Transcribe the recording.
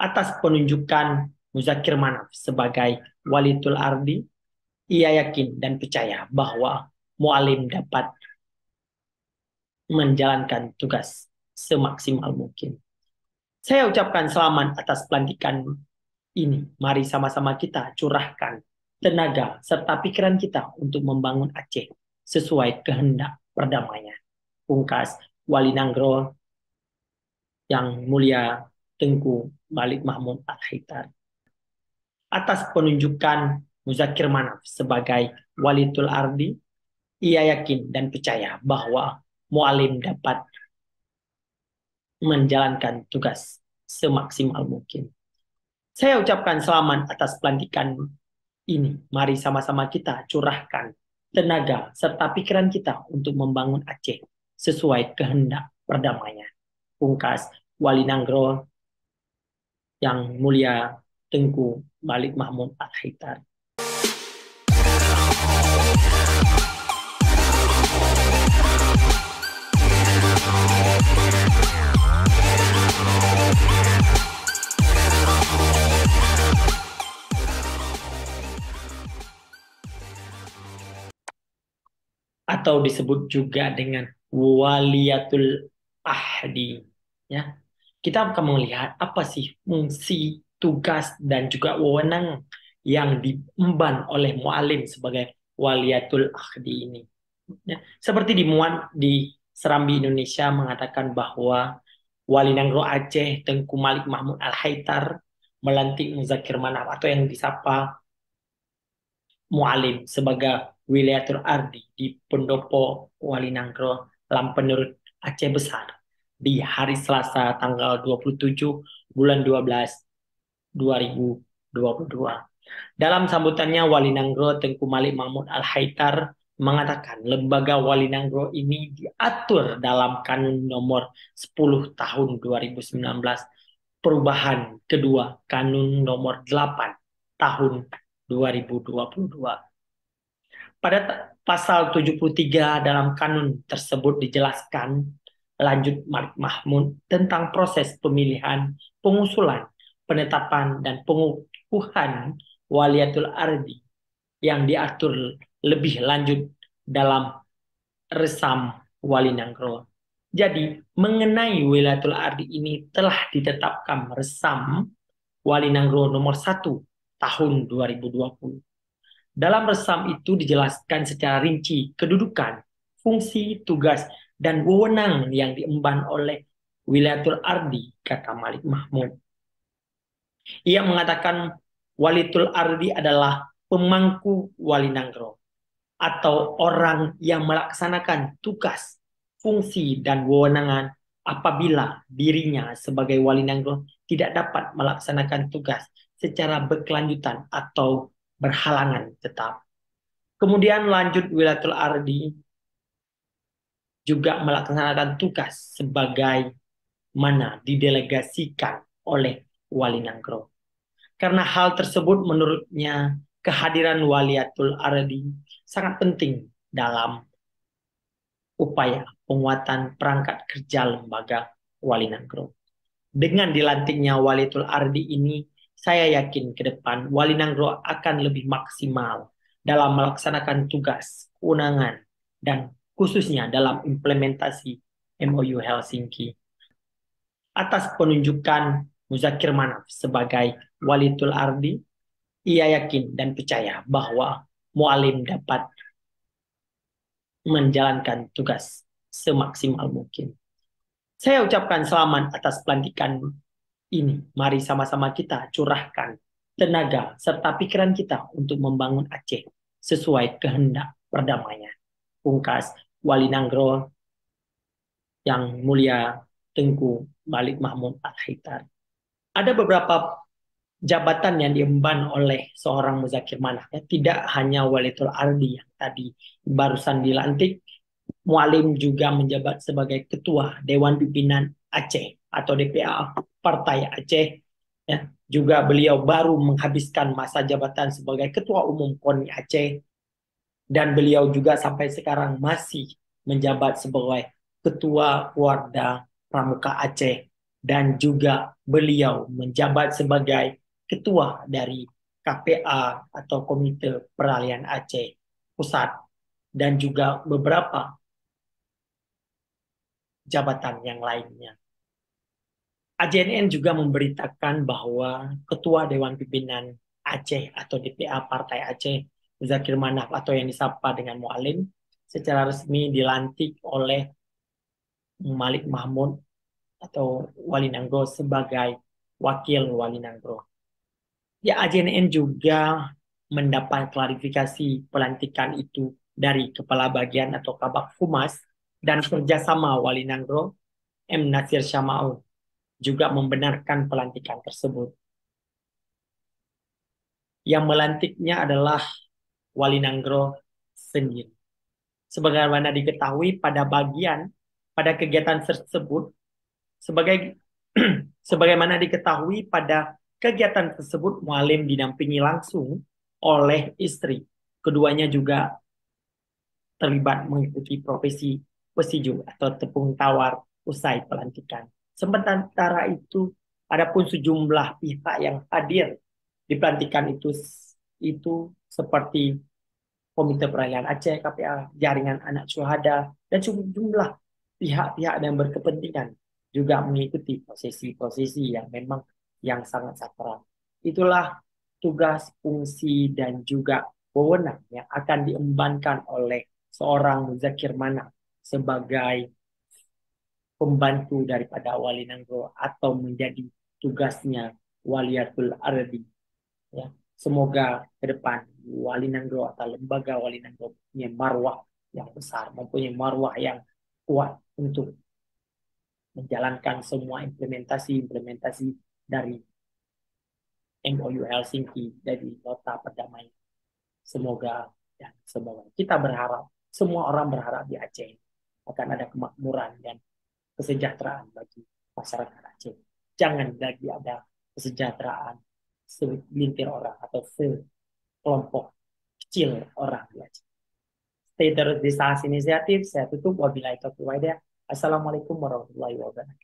Atas penunjukan Muzakir Manaf sebagai Walitul Ardi, ia yakin dan percaya bahwa Mualim dapat menjalankan tugas semaksimal mungkin. Saya ucapkan selamat atas pelantikan ini. Mari sama-sama kita curahkan tenaga serta pikiran kita untuk membangun Aceh sesuai kehendak perdamaian. Pungkas Wali Nanggro yang mulia Tengku Malik Mahmud Al-Haidar. Atas penunjukan Muzakir Manaf sebagai Walitul Ardi, ia yakin dan percaya bahwa Mualim dapat menjalankan tugas semaksimal mungkin. Saya ucapkan selamat atas pelantikan ini. Mari sama-sama kita curahkan tenaga serta pikiran kita untuk membangun Aceh sesuai kehendak perdamaian. Pungkas Wali Nanggro yang mulia Tengku Malik Mahmud Al-Haidar. Atau disebut juga dengan Waliyatul Ahdi. Ya, kita akan melihat apa sih fungsi, tugas, dan juga wewenang yang diemban oleh Mualim sebagai Waliyatul Ahdi ini. Ya, seperti dimuat di Serambi Indonesia mengatakan bahwa Wali Nanggro Aceh Tengku Malik Mahmud Al-Haidar melantik Muzakir Manaf atau yang disapa Mualim sebagai Wilayatul Ardi di Pendopo Wali Nanggro Lampenurut Aceh Besar di hari Selasa tanggal 27 bulan 12 2022. Dalam sambutannya, Wali Nanggro Tengku Malik Mahmud Al-Haidar mengatakan lembaga Wali Nanggro ini diatur dalam Kanun Nomor 10 Tahun 2019, perubahan kedua Kanun Nomor 8 Tahun 2022. Pada pasal 73 dalam kanun tersebut dijelaskan lanjut Malik Mahmud tentang proses pemilihan, pengusulan, penetapan, dan pengukuhan Waliyatul Ardi yang diatur lebih lanjut dalam Resam Wali Nanggro. Jadi, mengenai Waliyatul Ardi ini telah ditetapkan Resam Wali Nanggro nomor 1 tahun 2020. Dalam resam itu dijelaskan secara rinci kedudukan, fungsi, tugas, dan wewenang yang diemban oleh Wilayatul Ardi, kata Malik Mahmud. Ia mengatakan Walitul Ardi adalah pemangku Wali Nanggro atau orang yang melaksanakan tugas, fungsi, dan wewenangan apabila dirinya sebagai Wali Nanggro tidak dapat melaksanakan tugas secara berkelanjutan atau berhalangan tetap. Kemudian lanjut Wilayatul Ardi juga melaksanakan tugas sebagai mana didelegasikan oleh Wali Nanggro. Karena hal tersebut menurutnya kehadiran Waliyatul Ardi sangat penting dalam upaya penguatan perangkat kerja lembaga Wali Nanggro. Dengan dilantiknya Waliyatul Ardi ini, saya yakin ke depan Wali Nanggro akan lebih maksimal dalam melaksanakan tugas, kewenangan, dan khususnya dalam implementasi MOU Helsinki. Atas penunjukan Muzakir Manaf sebagai Waliyatul Ardi, ia yakin dan percaya bahwa Mualim dapat menjalankan tugas semaksimal mungkin. Saya ucapkan selamat atas pelantikan ini. Mari sama-sama kita curahkan tenaga serta pikiran kita untuk membangun Aceh sesuai kehendak perdamaian. Pungkas Wali Nanggro yang mulia Tengku Malik Mahmud Al-Haidar. Ada beberapa jabatan yang diemban oleh seorang Muzakir Manaf. Tidak hanya Waliyatul Ardi yang tadi barusan dilantik, Mualim juga menjabat sebagai Ketua Dewan Pimpinan Aceh atau DPA Partai Aceh. Ya, juga beliau baru menghabiskan masa jabatan sebagai Ketua Umum KONI Aceh. Dan beliau juga sampai sekarang masih menjabat sebagai Ketua Warda Pramuka Aceh dan juga beliau menjabat sebagai ketua dari KPA atau Komite Peralihan Aceh Pusat dan juga beberapa jabatan yang lainnya. AJNN juga memberitakan bahwa Ketua Dewan Pimpinan Aceh atau DPA Partai Aceh, Zakir Manaf atau yang disapa dengan Mualim, secara resmi dilantik oleh Malik Mahmud atau Wali Nangro sebagai Wakil Wali Nangro. Ya, AJNN juga mendapat klarifikasi pelantikan itu dari Kepala Bagian atau Kabak Humas dan kerjasama Wali Nangro, M. Nasir Syamaun, juga membenarkan pelantikan tersebut. Yang melantiknya adalah Wali Nangro sendiri. Sebagaimana diketahui pada kegiatan tersebut, sebagai sebagaimana diketahui pada kegiatan tersebut, Mualim didampingi langsung oleh istri. Keduanya juga terlibat mengikuti profesi pesiju atau tepung tawar usai pelantikan. Sementara itu, adapun sejumlah pihak yang hadir di pelantikan itu seperti Komite Peralihan Aceh, KPA, Jaringan Anak Syuhada, dan sejumlah pihak-pihak yang berkepentingan juga mengikuti prosesi-prosesi yang memang yang sangat sakral. Itulah tugas, fungsi, dan juga wewenang yang akan diembankan oleh seorang Muzakir Mana sebagai pembantu daripada Wali Nangro atau menjadi tugasnya Waliatul Ardi. Ya. Semoga ke depan Wali Nangro atau lembaga Wali Nangro punya marwah yang besar, mempunyai marwah yang kuat untuk menjalankan semua implementasi-implementasi dari MOU Helsinki, dari nota perdamaian. Semoga semoga kita berharap, semua orang berharap di Aceh akan ada kemakmuran dan kesejahteraan bagi masyarakat Aceh. Jangan lagi ada kesejahteraan segelintir orang atau sekelompok kecil orang di Aceh. Stay terus di Sahas Inisiatif. Saya tutup. Wabillahi taufiq wal hidayah. Assalamualaikum warahmatullahi wabarakatuh.